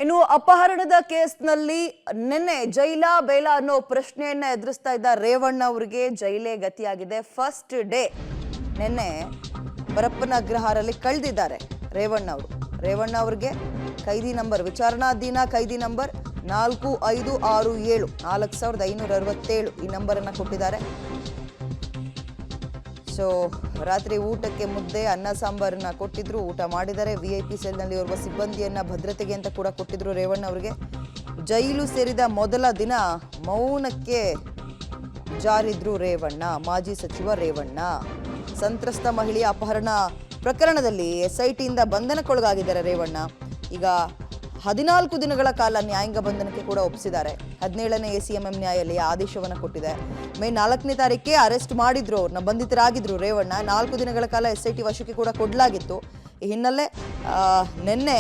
ಇನ್ನು ಅಪಹರಣದ ಕೇಸ್ನಲ್ಲಿ ನಿನ್ನೆ ಜೈಲ ಬೇಲ ಅನ್ನೋ ಪ್ರಶ್ನೆಯನ್ನ ಎದುರಿಸ್ತಾ ಇದ್ದ ರೇವಣ್ಣ ಅವರಿಗೆ ಜೈಲೇ ಗತಿಯಾಗಿದೆ. ಫಸ್ಟ್ ಡೇ ನಿನ್ನೆ ಪರಪ್ಪನ ಅಗ್ರಹಾರಲ್ಲಿ ಕಳೆದಿದ್ದಾರೆ ರೇವಣ್ಣ ಅವರು. ರೇವಣ್ಣ ಅವರಿಗೆ ಕೈದಿ ನಂಬರ್, ವಿಚಾರಣಾಧೀನ ಕೈದಿ ನಂಬರ್ 4567 4567 ಈ ನಂಬರನ್ನು ಕೊಟ್ಟಿದ್ದಾರೆ. ಸೊ ರಾತ್ರಿ ಊಟಕ್ಕೆ ಮುದ್ದೆ ಅನ್ನ ಸಾಂಬಾರನ್ನ ಕೊಟ್ಟಿದ್ರು, ಊಟ ಮಾಡಿದ್ದಾರೆ. VIP ಸೆಲ್ನಲ್ಲಿ ಓರ್ವ ಸಿಬ್ಬಂದಿಯನ್ನ ಭದ್ರತೆಗೆ ಅಂತ ಕೂಡ ಕೊಟ್ಟಿದ್ರು ರೇವಣ್ಣ ಅವರಿಗೆ. ಜೈಲು ಸೇರಿದ ಮೊದಲ ದಿನ ಮೌನಕ್ಕೆ ಜಾರಿದ್ರು ರೇವಣ್ಣ. ಮಾಜಿ ಸಚಿವ ರೇವಣ್ಣ ಸಂತ್ರಸ್ತ ಮಹಿಳೆಯ ಅಪಹರಣ ಪ್ರಕರಣದಲ್ಲಿ SITಯಿಂದ ಬಂಧನಕ್ಕೊಳಗಾಗಿದ್ದಾರೆ ರೇವಣ್ಣ. ಈಗ 14 ದಿನಗಳ ಕಾಲ ನ್ಯಾಯಾಂಗ ಬಂಧನಕ್ಕೆ ಕೂಡ ಒಪ್ಪಿಸಿದ್ದಾರೆ. 17ನೇ ACMM ನ್ಯಾಯಾಲಯ ಆದೇಶವನ್ನು ಕೊಟ್ಟಿದೆ. ಮೇ 4ನೇ ತಾರೀಕಿಗೆ ಅರೆಸ್ಟ್ ಮಾಡಿದ್ರು, ಅವ್ರನ್ನ ಬಂಧಿತರಾಗಿದ್ರು ರೇವಣ್ಣ. 4 ದಿನಗಳ ಕಾಲ SIT ವಶಕ್ಕೆ ಕೂಡ ಕೊಡಲಾಗಿತ್ತು. ಈ ಹಿನ್ನೆಲೆ ನಿನ್ನೆ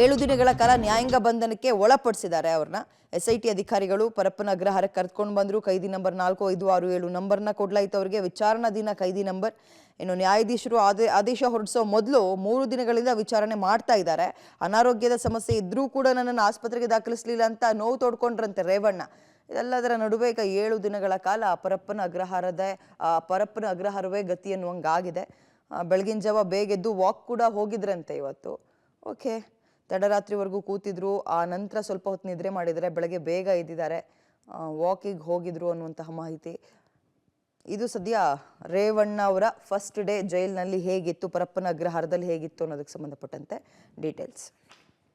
7 ದಿನಗಳ ಕಾಲ ನ್ಯಾಯಾಂಗ ಬಂಧನಕ್ಕೆ ಒಳಪಡಿಸಿದ್ದಾರೆ ಅವ್ರನ್ನ. SIT ಅಧಿಕಾರಿಗಳು ಪರಪ್ಪನ ಅಗ್ರಹಾರಕ್ಕೆ ಕರೆದುಕೊಂಡು ಬಂದರು. ಕೈದಿ ನಂಬರ್ 4567 ನಂಬರ್ನ ಕೊಡ್ಲಾಯಿತು ಅವರಿಗೆ, ವಿಚಾರಣಾಧೀನ ಕೈದಿ ನಂಬರ್. ಇನ್ನು ನ್ಯಾಯಾಧೀಶರು ಆದೇಶ ಹೊರಡಿಸೋ ಮೊದಲು 3 ದಿನಗಳಿಂದ ವಿಚಾರಣೆ ಮಾಡ್ತಾ ಇದ್ದಾರೆ. ಅನಾರೋಗ್ಯದ ಸಮಸ್ಯೆ ಇದ್ರೂ ಕೂಡ ನನ್ನನ್ನು ಆಸ್ಪತ್ರೆಗೆ ದಾಖಲಿಸಲಿಲ್ಲ ಅಂತ ನೋವು ತೋಡ್ಕೊಂಡ್ರಂತೆ ರೇವಣ್ಣ. ಇದೆಲ್ಲದರ ನಡುವೆ ಈಗ 7 ದಿನಗಳ ಕಾಲ ಪರಪ್ಪನ ಅಗ್ರಹಾರವೇ ಗತಿ ಅನ್ನುವಂಗಾಗಿದೆ. ಬೆಳಗಿನ ಜಾವ ಬೇಗೆದ್ದು ವಾಕ್ ಕೂಡ ಹೋಗಿದ್ರಂತೆ ಇವತ್ತು. ಓಕೆ, ತಡರಾತ್ರಿವರೆಗೂ ಕೂತಿದ್ರು. ಆ ನಂತರ ಸ್ವಲ್ಪ ಹೊತ್ತು ನಿದ್ರೆ ಮಾಡಿದರೆ ಬೆಳಗ್ಗೆ ಬೇಗ ಎದ್ದಿದ್ದಾರೆ, ವಾಕಿಗೆ ಹೋಗಿದ್ರು ಅನ್ನುವಂತಹ ಮಾಹಿತಿ. ಇದು ಸದ್ಯ ರೇವಣ್ಣ ಅವರ ಫಸ್ಟ್ ಡೇ ಜೈಲಿನಲ್ಲಿ ಹೇಗಿತ್ತು, ಪರಪ್ಪನ ಅಗ್ರಹಾರದಲ್ಲಿ ಹೇಗಿತ್ತು ಅನ್ನೋದಕ್ಕೆ ಸಂಬಂಧಪಟ್ಟಂತೆ ಡೀಟೇಲ್ಸ್.